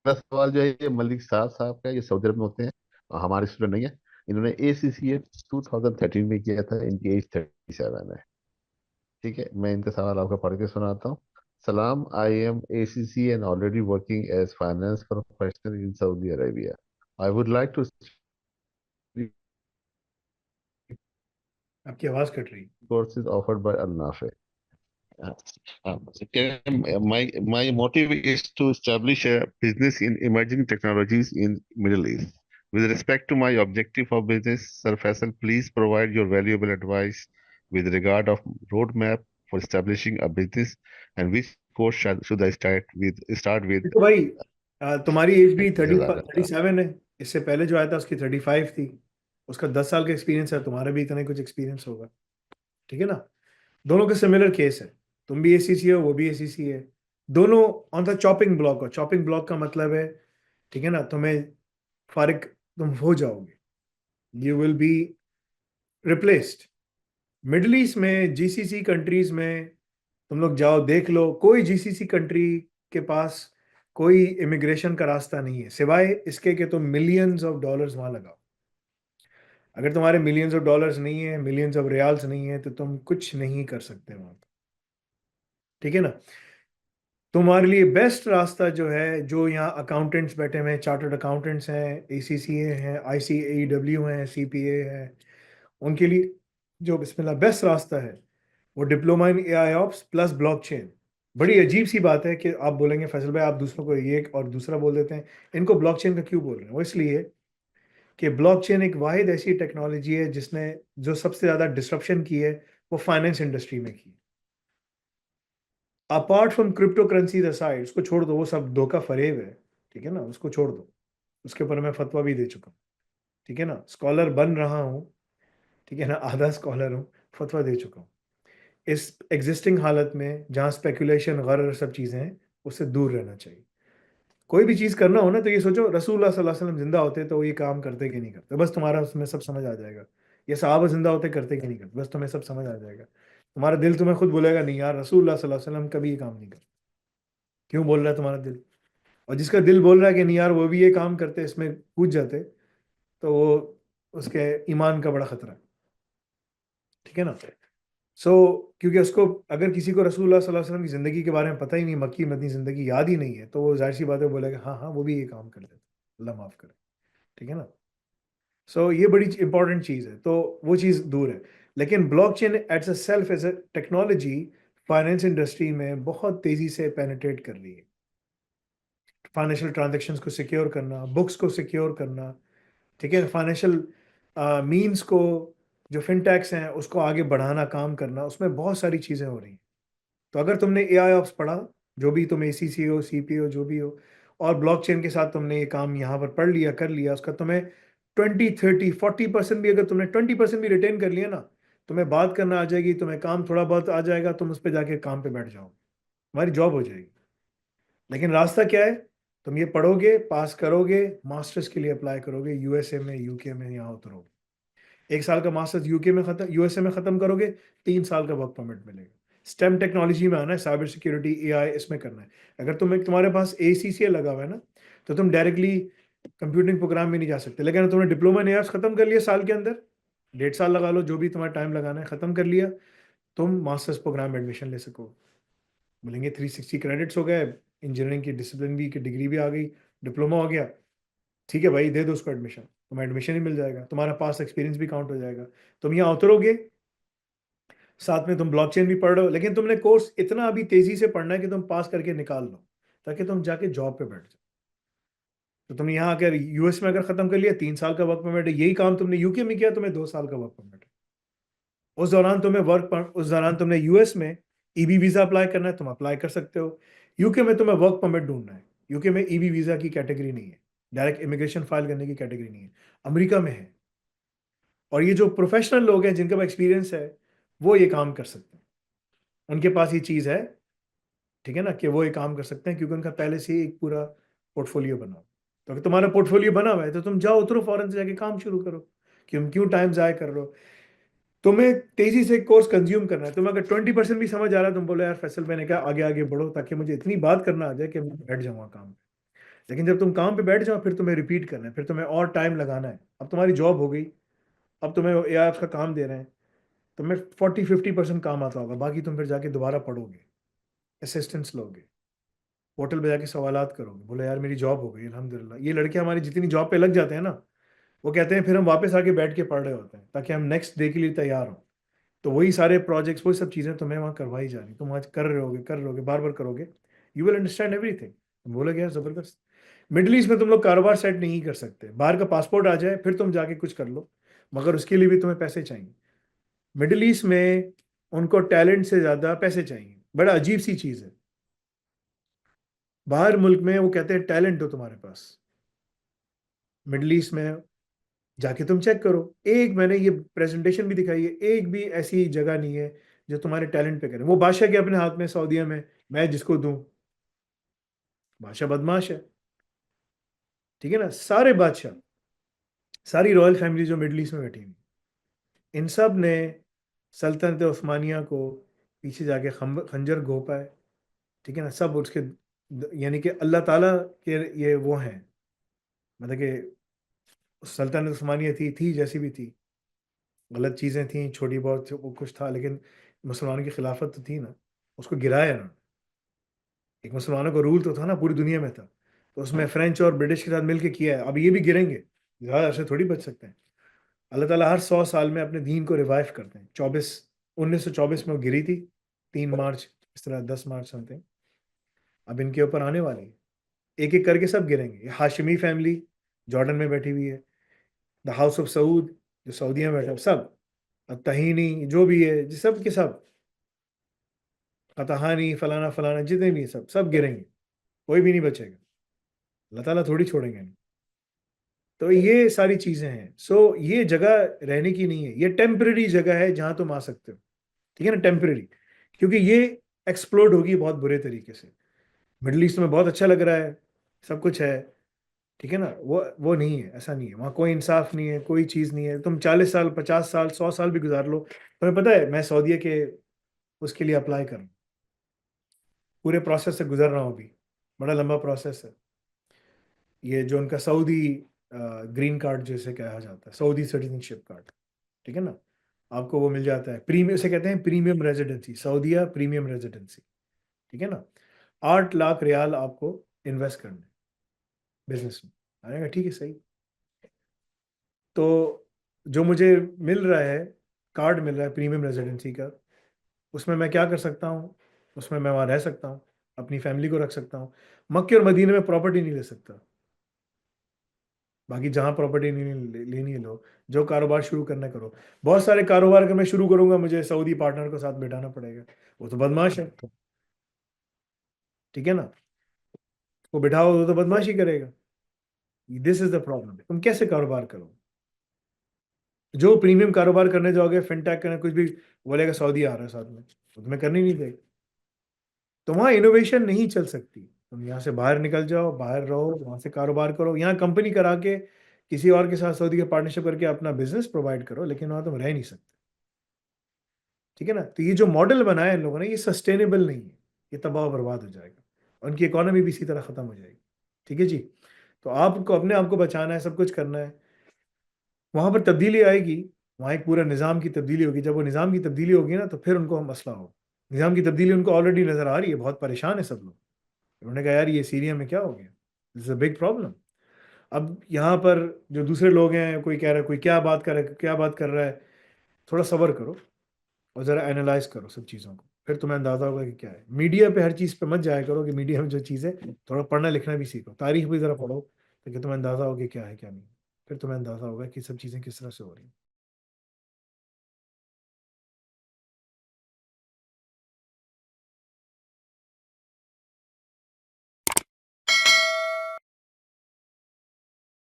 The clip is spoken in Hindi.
मेरा सवाल जो है ये मलिक साहब साहब का, ये सऊदी अरब में होते हैं और हमारे स्टूडेंट नहीं है। इन्होंने ACCA 2013 में किया था, इनकी एज 37 है। ठीक है, मैं इनका सवाल आपका पढ़ के सुनाता हूँ। सलाम, I am ACC and already working as finance professional in Saudi Arabia. I would like to आपकी आवाज कट रही। courses offered by Al Nafi. Uh, my motive is to establish a business in emerging technologies in Middle East. With respect to my objective of business, Sir Faisal, please provide your valuable advice with regard of roadmap for establishing a business and which course should I start with. देखो भाई, तुम्हारी एज भी थर्टी जजाकल्लाह। सेवन है। इससे पहले जो आया था उसकी 35 थी। उसका 10 साल का एक्सपीरियंस है, तुम्हारा भी इतना ही कुछ एक्सपीरियंस होगा। ठीक है ना। दोनों का सिमिलर केस है। तुम भी एसीसी हो, वो भी एसीसी है। दोनों ऑन द चॉपिंग ब्लॉक हो। चॉपिंग ब्लॉक का मतलब है, ठीक है ना, तुम्हें फारिग तुम हो जाओगे, you will be replaced. Middle east में जीसीसी कंट्रीज में तुम लोग जाओ देख लो, कोई जीसीसी कंट्री के पास कोई इमिग्रेशन का रास्ता नहीं है सिवाय इसके कि तुम मिलियंस ऑफ डॉलर्स वहां लगाओ। अगर तुम्हारे मिलियंस ऑफ डॉलर्स नहीं है, मिलियंस ऑफ रियाल्स नहीं है, तो तुम कुछ नहीं कर सकते वहां पर। ठीक है ना। तुम्हारे लिए बेस्ट रास्ता जो है, जो यहाँ अकाउंटेंट्स बैठे हुए हैं, चार्टर्ड अकाउंटेंट्स हैं, ACCA हैं, ICAEW हैं, CPA हैं, उनके लिए जो बिस्मिल्लाह बेस्ट रास्ता है वो diploma in AI ops plus blockchain. बड़ी अजीब सी बात है कि आप बोलेंगे फैसल भाई आप दूसरों को ये और दूसरा बोल देते हैं, इनको ब्लॉकचेन का क्यों बोल रहे हैं? वो इसलिए कि ब्लॉकचेन एक वाहिद ऐसी टेक्नोलॉजी है जिसने जो सबसे ज्यादा डिस्रप्शन की है वो फाइनेंस इंडस्ट्री में की। Apart from crypto currency aside, उसको छोड़ दो, वो सब धोखा फरेब है। ठीक है ना, उसको छोड़ दो। उसके ऊपर मैं फतवा भी दे चुका हूँ। ठीक है ना, स्कॉलर बन रहा हूँ। ठीक है ना, आधा स्कॉलर हूँ, फतवा दे चुका हूँ। इस एग्जिस्टिंग हालत में जहाँ स्पेकुलेशन गरर सब चीज़ें हैं, उससे दूर रहना चाहिए। कोई भी चीज़ करना हो ना, तो ये सोचो रसूलुल्लाह सल्लल्लाहु अलैहि वसल्लम जिंदा होते तो ये काम करते कि नहीं करते, बस तुम्हारा उसमें सब समझ आ जाएगा। ये सहाबा जिंदा होते करते कि नहीं करते, बस तुम्हें सब समझ आ जाएगा। तुम्हारा दिल तुम्हें खुद बोलेगा नहीं यार, रसूलुल्लाह सल्लल्लाहु अलैहि वसल्लम कभी ये काम नहीं करते। क्यों बोल रहा है तुम्हारा दिल? और जिसका दिल बोल रहा है कि नहीं यार वो भी ये काम करते, इसमें कूद जाते, तो वो उसके ईमान का बड़ा खतरा है। ठीक है ना। सो क्योंकि उसको, अगर किसी को रसूलुल्लाह सल्लल्लाहु अलैहि वसल्लम की ज़िंदगी के बारे में पता ही नहीं, मक्की मदनी ज़िंदगी याद ही नहीं है, तो वो जाहिर सी बात है बोलेगा हाँ हाँ वो भी ये काम कर लेते, अल्लाह माफ़ करे। ठीक है ना। सो ये बड़ी इंपॉर्टेंट चीज़ है, तो वो चीज़ दूर है। लेकिन blockchain it's a self as a technology finance industry में बहुत तेज़ी से पेनिट्रेट कर रही है। फाइनेंशियल ट्रांजेक्शन्स को सिक्योर करना, बुक्स को सिक्योर करना, ठीक है, फाइनेंशियल मीन्स को, जो फिनटेक्स हैं उसको आगे बढ़ाना, काम करना, उसमें बहुत सारी चीज़ें हो रही हैं। तो अगर तुमने AI ऑप्स पढ़ा, जो भी तुम ACC हो, CP हो, जो भी हो, और ब्लॉकचेन के साथ तुमने ये काम यहाँ पर पढ़ लिया, कर लिया, उसका तुम्हें 20 30 40% भी, अगर तुमने 20% भी रिटेन कर लिया ना, तुम्हें बात करना आ जाएगी, तुम्हें काम थोड़ा बहुत आ जाएगा, तुम उस पर जाके काम पे बैठ जाओ, तुम्हारी जॉब हो जाएगी। लेकिन रास्ता क्या है? तुम ये पढ़ोगे, पास करोगे, मास्टर्स के लिए अप्लाई करोगे, USA में, UK में, यहाँ उतरोगे। 1 साल का मास्टर्स यूके में खत्म, USA में खत्म करोगे, 3 साल का वर्क परमिट मिलेगा। स्टेम टेक्नोलॉजी में आना है, साइबर सिक्योरिटी, AI, इसमें करना है। अगर तुम्हारे पास ACCA लगा हुआ है ना, तो तुम डायरेक्टली कंप्यूटिंग प्रोग्राम में नहीं जा सकते। लेकिन अगर तुमने डिप्लोमा इन एआईएस खत्म कर लिया साल के अंदर, 1.5 साल लगा लो, जो भी तुम्हारा टाइम लगाना है, खत्म कर लिया, तुम मास्टर्स प्रोग्राम में एडमिशन ले सको। बोलेंगे 360 क्रेडिट्स हो गए, इंजीनियरिंग की डिसिप्लिन भी की डिग्री भी आ गई, डिप्लोमा हो गया। ठीक है भाई, दे दो उसको एडमिशन, तुम्हें एडमिशन ही मिल जाएगा, तुम्हारा पास एक्सपीरियंस भी काउंट हो जाएगा। तुम यहाँ उतरोगे, साथ में तुम ब्लॉकचेन भी पढ़ रहे हो, लेकिन तुमने कोर्स इतना अभी तेजी से पढ़ना है कि तुम पास करके निकाल लो, ताकि तुम जाके जॉब पे बैठ जाओ। तो तुम यहाँ अगर US में अगर खत्म कर लिया, 3 साल का वर्क परमिट है, यही काम तुमने UK में किया, तुम्हें 2 साल का वर्क परमिट है। उस दौरान तुमने US में EB वीजा अप्लाई करना है, तुम अप्लाई कर सकते हो। UK में तुम्हें वर्क परमिट ढूंढना है। UK में EB वीजा की कैटेगरी नहीं है, डायरेक्ट इमिग्रेशन फाइल करने की कैटेगरी नहीं है। अमेरिका में है। और ये जो प्रोफेशनल लोग हैं जिनके पास एक्सपीरियंस है, वो ये काम कर सकते हैं, उनके पास ये चीज़ है। ठीक है ना, कि वो ये काम कर सकते हैं क्योंकि उनका पहले से ही एक पूरा पोर्टफोलियो बना हुआ है। तो अगर तुम्हारा पोर्टफोलियो बना हुआ है तो तुम जाओ, उतरो, फौरन से जाके काम शुरू करो। क्यों टाइम जाया कर रहे हो? तुम्हें तेजी से कोर्स कंज्यूम करना है। तुम्हें अगर 20% भी समझ आ रहा है, तुम बोलो यार फैसल, मैंने कहा आगे आगे बढ़ो, ताकि मुझे इतनी बात करना आ जाए कि मैं बैठ जाऊंगा काम पे। लेकिन जब तुम काम पे बैठ जाओ फिर तुम्हें रिपीट करना है, फिर तुम्हें और टाइम लगाना है। अब तुम्हारी जॉब हो गई, अब तुम्हें एआई का काम दे रहे हैं, तुम्हें 40-50% काम आता होगा, बाकी तुम फिर जाके दोबारा पढ़ोगे, असिस्टेंस लोगे, होटल पे जाके सवालात करोगे, बोले यार मेरी जॉब हो गई अल्हम्दुलिल्लाह। ये लड़के हमारी जितनी जॉब पे लग जाते हैं ना, वो कहते हैं फिर हम वापस आके बैठ के पढ़ रहे होते हैं ताकि हम नेक्स्ट डे के लिए तैयार हों। तो वही सारे प्रोजेक्ट्स, वही सब चीज़ें तुम्हें वहाँ करवाई जा रही, तुम आज कर रहे होगे, बार बार करोगे, यू विल अंडरस्टैंड एवरीथिंग। बोलोगे यार ज़बरदस्त। मिडल ईस्ट में तुम लोग कारोबार सेट नहीं कर सकते, बाहर का पासपोर्ट आ जाए फिर तुम जाके कुछ कर लो, मगर उसके लिए भी तुम्हें पैसे चाहिए। मिडल ईस्ट में उनको टैलेंट से ज़्यादा पैसे चाहिए, बड़ा अजीब सी चीज़ है। बाहर मुल्क में वो कहते हैं टैलेंट हो तुम्हारे पास, मिडल ईस्ट में जाके तुम चेक करो, एक मैंने ये प्रेजेंटेशन भी दिखाई है, एक भी ऐसी जगह नहीं है जो तुम्हारे टैलेंट पे करे। वो बादशाह के अपने हाथ में सऊदीया में, मैं जिसको दूं, बादशाह बदमाश है, ठीक है ना। सारे बादशाह, सारी रॉयल फैमिली जो मिडल ईस्ट में बैठी हुई, इन सब ने सल्तनत उस्मानिया को पीछे जाके खंजर घोंपा है, ठीक है ना। सब उसके, यानी कि अल्लाह ताला के ये वो हैं, मतलब कि सल्तनत उस्मानिया थी जैसी भी थी, गलत चीज़ें थी छोटी बहुत, वो कुछ था, लेकिन मुसलमानों की खिलाफत तो थी ना, उसको गिराया ना। एक मुसलमानों का रूल तो था ना, पूरी दुनिया में था, तो उसमें फ्रेंच और ब्रिटिश के साथ मिलकर किया है। अब ये भी गिरेंगे, ज़्यादा अरसे थोड़ी बच सकते हैं। अल्लाह ताला हर 100 साल में अपने दीन को रिवाइव करते हैं। 1924 में वो गिरी थी, 3 मार्च, इस तरह 10 मार्च समथिंग। अब इनके ऊपर आने वाले हैं, एक एक करके सब गिरेंगे। ये हाशिमी फैमिली जॉर्डन में बैठी हुई है, द हाउस ऑफ सऊद जो सऊदिया में बैठा है, सब तहीनी जो भी है, सब के सब, कतहानी फलाना फलाना जितने भी हैं, सब सब गिरेंगे, कोई भी नहीं बचेगा। अल्लाह ताला थोड़ी छोड़ेंगे इन्हें। तो ये सारी चीजें हैं। सो ये जगह रहने की नहीं है, ये टेम्पररी जगह है जहां तुम आ सकते हो, ठीक है ना, टेम्पररी। क्योंकि ये एक्सप्लोड होगी बहुत बुरे तरीके से। मिडल ईस्ट में बहुत अच्छा लग रहा है, सब कुछ है, ठीक है ना। वो नहीं है, ऐसा नहीं है, वहाँ कोई इंसाफ नहीं है, कोई चीज़ नहीं है। तुम 40 साल, 50 साल, 100 साल भी गुजार लो, तुम्हें पता है मैं सऊदीया के उसके लिए अप्लाई कर रहा हूँ, पूरे प्रोसेस से गुजर रहा हूँ अभी, बड़ा लंबा प्रोसेस है। ये जो उनका सऊदी ग्रीन कार्ड जैसे कहा जाता है, सऊदी सिटीजनशिप कार्ड, ठीक है ना, आपको वो मिल जाता है। प्रीमियम से कहते हैं, प्रीमियम रेजिडेंसी, सऊदीया प्रीमियम रेजिडेंसी, ठीक है ना। 8 लाख रियाल आपको इन्वेस्ट करने बिजनेस में आएगा, ठीक है सही। तो जो मुझे मिल रहा है, कार्ड मिल रहा है प्रीमियम रेजिडेंसी का, उसमें मैं क्या कर सकता हूँ, उसमें मैं वहाँ रह सकता हूँ, अपनी फैमिली को रख सकता हूँ। मक्के और मदीने में प्रॉपर्टी नहीं ले सकता, बाकी जहाँ प्रॉपर्टी नहीं लेनी है लो, जो कारोबार शुरू करना है करो। बहुत सारे कारोबार अगर मैं शुरू करूंगा मुझे सऊदी पार्टनर को साथ बैठाना पड़ेगा, वो तो बदमाश है, ठीक है ना। वो बिठाओ तो बदमाशी करेगा। दिस इज द प्रॉब्लम, तुम कैसे कारोबार करो। जो प्रीमियम कारोबार करने जाओगे, फिनटेक करने कुछ भी, बोलेगा सऊदी आ रहा है साथ में, तो तुम्हें करनी नहीं देगा। तो वहाँ इनोवेशन नहीं चल सकती। तुम यहाँ से बाहर निकल जाओ, बाहर रहो, वहाँ से कारोबार करो, यहाँ कंपनी करा के किसी और के साथ सऊदी का पार्टनरशिप करके अपना बिजनेस प्रोवाइड करो, लेकिन वहाँ तुम रह नहीं सकते, ठीक है ना। तो ये जो मॉडल बनाया इन लोगों ने, ये सस्टेनेबल नहीं है, ये तबाह बर्बाद हो जाएगा, उनकी इकोनॉमी भी इसी तरह खत्म हो जाएगी, ठीक है जी। तो आपको अपने आप को बचाना है, सब कुछ करना है। वहाँ पर तब्दीली आएगी, वहाँ एक पूरा निज़ाम की तब्दीली होगी। जब वो निज़ाम की तब्दीली होगी ना, तो फिर उनको मसला हो। निज़ाम की तब्दीली उनको ऑलरेडी नज़र आ रही है, बहुत परेशान है सब लोग। उन्होंने कहा यार ये सीरिया में क्या हो गया, this is a big problem. अब यहाँ पर जो दूसरे लोग हैं, कोई कह रहा है, कोई क्या बात कर रहा है, क्या बात कर रहा है, थोड़ा सब्र करो और ज़रा एनालाइज करो सब चीज़ों को, फिर तुम्हें अंदाज़ा होगा कि क्या है। मीडिया पे हर चीज़ पे मत जाया करो, कि मीडिया में जो चीज़ है, थोड़ा पढ़ना लिखना भी सीखो, तारीख भी ज़रा पढ़ो, ताकि तुम्हें अंदाज़ा हो कि क्या है क्या नहीं। फिर तुम्हें अंदाज़ा होगा कि सब चीज़ें किस तरह से हो रही हैं।